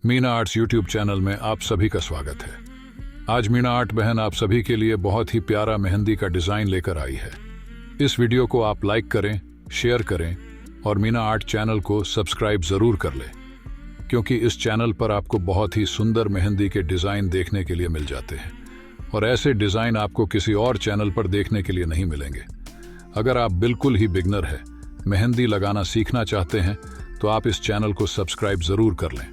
Meena arts YouTube channel में आप सभी का स्वागत है। आज मीना आर्ट बहन आप सभी के लिए बहुत ही प्यारा मेहंदी का डिजाइन लेकर आई है। इस वीडियो को आप लाइक करें, शेयर करें और मीना आर्ट चैनल को सब्सक्राइब जरूर कर लें, क्योंकि इस चैनल पर आपको बहुत ही सुंदर मेहंदी के डिजाइन देखने के लिए मिल जाते हैं और ऐसे डिजाइन आपको किसी और चैनल पर देखने के लिए नहीं मिलेंगे। अगर आप बिल्कुल ही बिगनर है, मेहंदी लगाना सीखना चाहते हैं, तो आप इस चैनल को सब्सक्राइब जरूर कर लें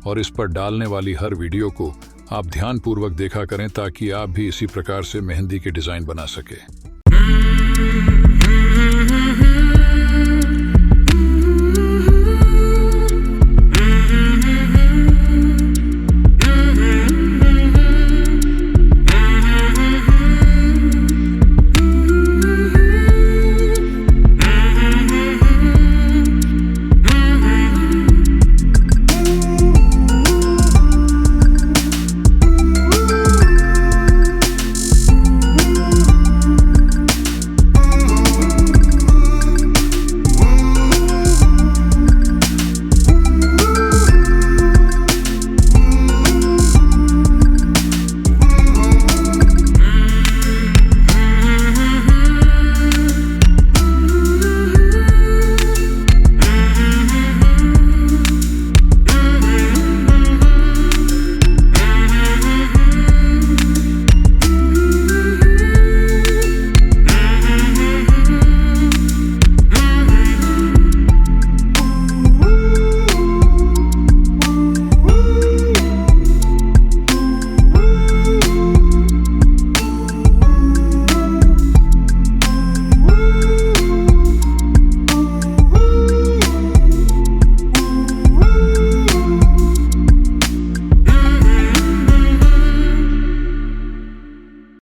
और इस पर डालने वाली हर वीडियो को आप ध्यानपूर्वक देखा करें ताकि आप भी इसी प्रकार से मेहंदी के डिजाइन बना सकें।